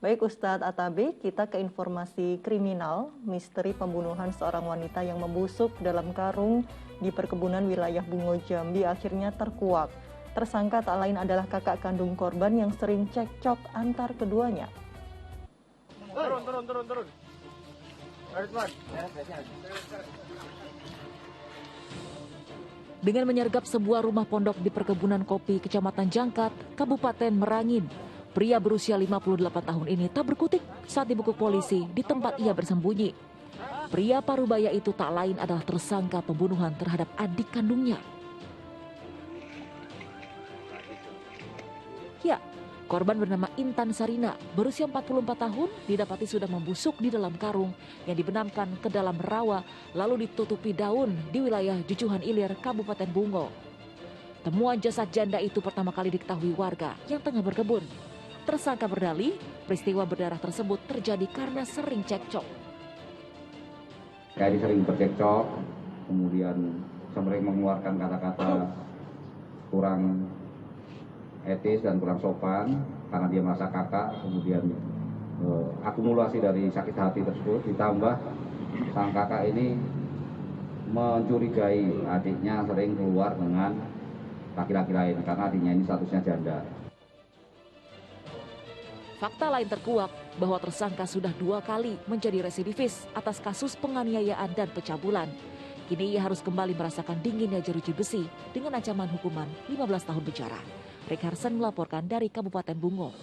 Baik Ustadz Atabe, kita ke informasi kriminal. Misteri pembunuhan seorang wanita yang membusuk dalam karung di perkebunan wilayah Bungo Jambi akhirnya terkuak. Tersangka tak lain adalah kakak kandung korban yang sering cekcok antar keduanya. Turun. Dengan menyergap sebuah rumah pondok di perkebunan kopi Kecamatan Jangkat, Kabupaten Merangin, pria berusia 58 tahun ini tak berkutik saat dibekuk polisi di tempat ia bersembunyi. Pria Parubaya itu tak lain adalah tersangka pembunuhan terhadap adik kandungnya. Ya, korban bernama Intan Sarina, berusia 44 tahun, didapati sudah membusuk di dalam karung yang dibenamkan ke dalam rawa lalu ditutupi daun di wilayah Jujuhan Ilir, Kabupaten Bungo. Temuan jasad janda itu pertama kali diketahui warga yang tengah berkebun. Tersangka berdalih, peristiwa berdarah tersebut terjadi karena sering cekcok. Jadi sering bercekcok, kemudian sering mengeluarkan kata-kata kurang etis dan kurang sopan karena dia merasa kakak, kemudian akumulasi dari sakit hati tersebut ditambah sang kakak ini mencurigai adiknya sering keluar dengan laki-laki lain karena adiknya ini statusnya janda. Fakta lain terkuak bahwa tersangka sudah 2 kali menjadi residivis atas kasus penganiayaan dan pencabulan. Kini ia harus kembali merasakan dinginnya jeruji besi dengan ancaman hukuman 15 tahun penjara. Rick Harsen melaporkan dari Kabupaten Bungo.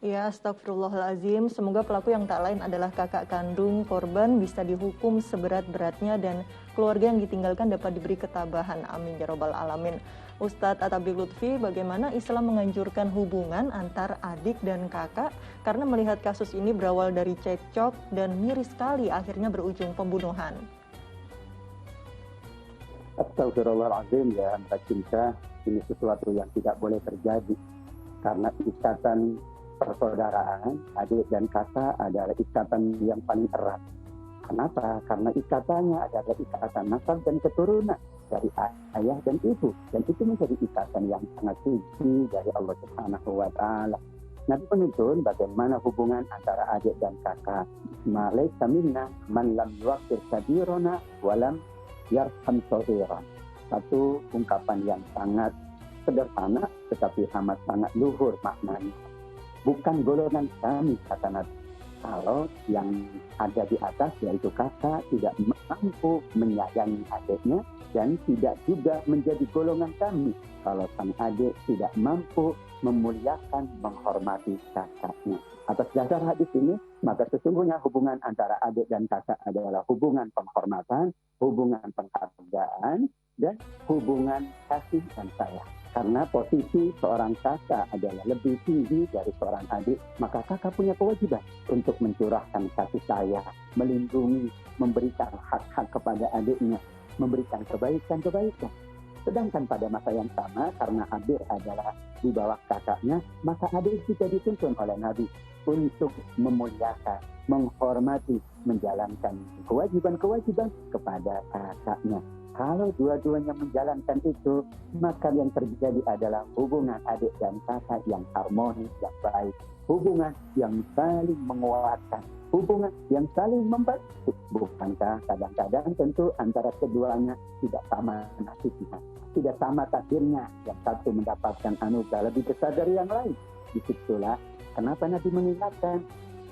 Ya, astagfirullahaladzim. Semoga pelaku yang tak lain adalah kakak kandung korban bisa dihukum seberat-beratnya dan keluarga yang ditinggalkan dapat diberi ketabahan. Amin ya robbal alamin. Ustadz Atabe Lutfi, bagaimana Islam menganjurkan hubungan antar adik dan kakak karena melihat kasus ini berawal dari cekcok dan miris sekali akhirnya berujung pembunuhan. Astagfirullahaladzim ya Mbak Cinta, ini sesuatu yang tidak boleh terjadi karena ikatan persaudaraan adik dan kakak adalah ikatan yang paling erat. Kenapa? Karena ikatannya adalah ikatan nasab dan keturunan dari ayah dan ibu, dan itu menjadi ikatan yang sangat suci dari Allah Subhanahu wa Ta'ala. Nabi menuntun bagaimana hubungan antara adik dan kakak. Malaika minna man lam yuwaqqir kabirana wa lam yarham saghirana. Satu ungkapan yang sangat sederhana tetapi amat sangat luhur maknanya. Bukan golongan kami, kata Nabi, kalau yang ada di atas yaitu kakak tidak mampu menyayangi adiknya dan tidak juga menjadi golongan kami kalau sang adik tidak mampu memuliakan, menghormati kakaknya. Atas dasar hadis ini, maka sesungguhnya hubungan antara adik dan kakak adalah hubungan penghormatan, hubungan penghargaan, dan hubungan kasih dan sayang. Karena posisi seorang kakak adalah lebih tinggi dari seorang adik, maka kakak punya kewajiban untuk mencurahkan kasih sayang, melindungi, memberikan hak-hak kepada adiknya, memberikan kebaikan-kebaikan. Sedangkan pada masa yang sama, karena adik adalah di bawah kakaknya, maka adik juga dituntun oleh Nabi untuk memuliakan, menghormati, menjalankan kewajiban-kewajiban kepada kakaknya. Kalau dua-duanya menjalankan itu, maka yang terjadi adalah hubungan adik dan kakak yang harmonis, yang baik. Hubungan yang saling menguatkan, hubungan yang saling membantu. Bukankah kadang-kadang tentu antara keduanya tidak sama nasibnya, tidak sama takdirnya. Yang satu mendapatkan anugerah lebih besar dari yang lain. Disitulah kenapa Nabi mengingatkan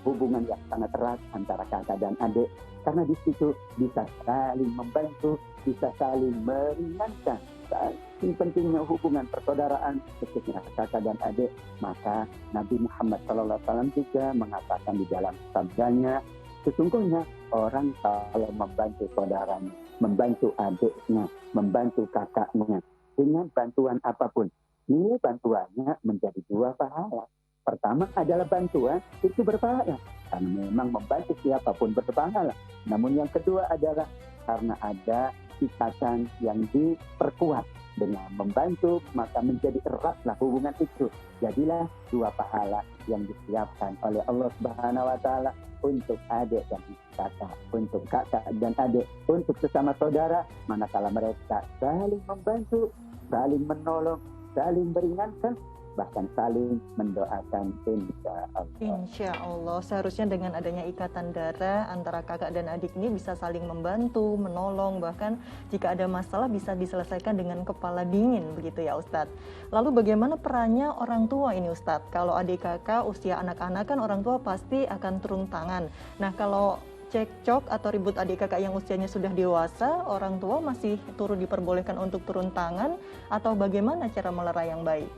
hubungan yang sangat erat antara kakak dan adik, karena di situ bisa saling membantu, bisa saling meringankan. Saking pentingnya hubungan persaudaraan khususnya kakak dan adik, maka Nabi Muhammad SAW juga mengatakan di dalam sabdanya, sesungguhnya orang kalau membantu saudaranya, membantu adiknya, membantu kakaknya dengan bantuan apapun, nilai bantuannya menjadi 2 pahala. Pertama adalah bantuan itu berpahala, karena memang membantu siapapun berpahala. Namun yang kedua adalah karena ada ikatan yang diperkuat dengan membantu, maka menjadi eratlah hubungan itu. Jadilah 2 pahala yang disiapkan oleh Allah Subhanahu wa Ta'ala untuk adik dan kakak, untuk kakak dan adik, untuk sesama saudara, manakala mereka saling membantu, saling menolong, saling meringankan, bahkan saling mendoakan insya Allah. Insya Allah, seharusnya dengan adanya ikatan darah antara kakak dan adik ini bisa saling membantu, menolong, bahkan jika ada masalah bisa diselesaikan dengan kepala dingin, begitu ya Ustadz. Lalu bagaimana perannya orang tua ini Ustadz? Kalau adik kakak usia anak-anak kan orang tua pasti akan turun tangan. Nah kalau cekcok atau ribut adik kakak yang usianya sudah dewasa, orang tua masih turut diperbolehkan untuk turun tangan atau bagaimana cara melerai yang baik?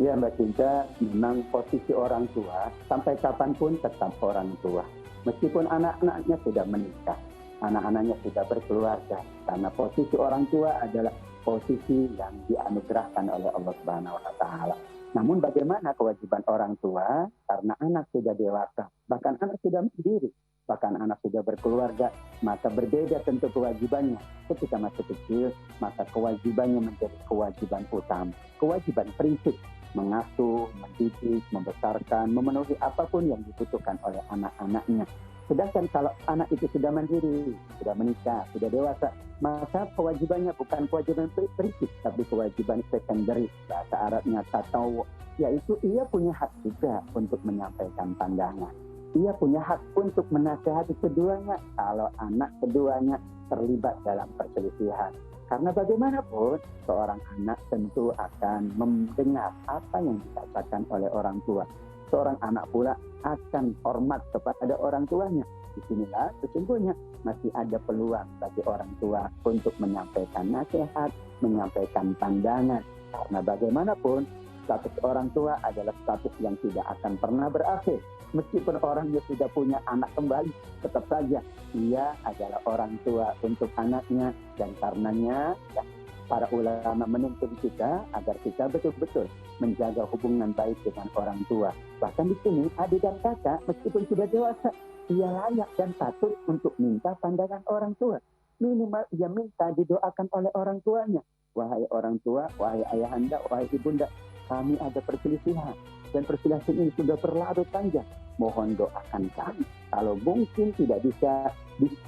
Ya Mbak Cinta, memang posisi orang tua sampai kapanpun tetap orang tua. Meskipun anak-anaknya sudah menikah, anak-anaknya sudah berkeluarga, karena posisi orang tua adalah posisi yang dianugerahkan oleh Allah Subhanahu wa Ta'ala. Namun bagaimana kewajiban orang tua karena anak sudah dewasa, bahkan anak sudah mandiri, bahkan anak sudah berkeluarga, maka berbeda tentu kewajibannya. Ketika masih kecil, maka kewajibannya menjadi kewajiban utama, kewajiban prinsip, mengasuh, mendidik, membesarkan, memenuhi apapun yang dibutuhkan oleh anak-anaknya. Sedangkan kalau anak itu sudah mandiri, sudah menikah, sudah dewasa, maka kewajibannya bukan kewajiban prinsip, tapi kewajiban secondary, bahasa Arabnya tatawu, yaitu ia punya hak juga untuk menyampaikan pandangan. Ia punya hak untuk menasihati keduanya kalau anak keduanya terlibat dalam perselisihan. Karena bagaimanapun seorang anak tentu akan mendengar apa yang dikatakan oleh orang tua. Seorang anak pula akan hormat kepada orang tuanya. Disinilah sesungguhnya masih ada peluang bagi orang tua untuk menyampaikan nasihat, menyampaikan pandangan. Karena bagaimanapun status orang tua adalah status yang tidak akan pernah berakhir. Meskipun orangnya sudah punya anak kembali, tetap saja ia adalah orang tua untuk anaknya. Dan karenanya ya, para ulama menuntun kita agar kita betul-betul menjaga hubungan baik dengan orang tua. Bahkan di sini adik dan kakak meskipun sudah dewasa, ia layak dan patut untuk minta pandangan orang tua. Minimal ia minta didoakan oleh orang tuanya. Wahai orang tua, wahai ayahanda, wahai ibunda, kami ada perselisihan. Dan perselisihan ini sudah berlarut panjang. Mohon doakan kami. Kalau mungkin tidak bisa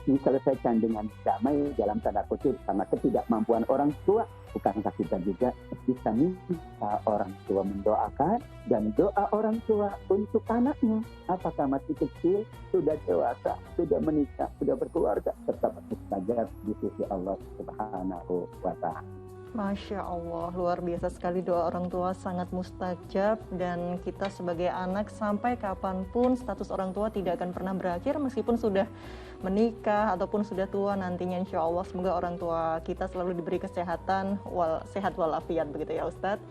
diselesaikan dengan damai dalam tanda kutip karena ketidakmampuan orang tua, bukankah kita juga bisa minta orang tua mendoakan dan doa orang tua untuk anaknya? Apakah masih kecil, sudah dewasa, sudah menikah, sudah berkeluarga, tetap mustajab di sisi Allah Subhanahu wa Ta'ala. Masya Allah, luar biasa sekali doa orang tua sangat mustajab dan kita sebagai anak sampai kapanpun status orang tua tidak akan pernah berakhir meskipun sudah menikah ataupun sudah tua nantinya insya Allah semoga orang tua kita selalu diberi kesehatan sehat walafiat begitu ya Ustadz.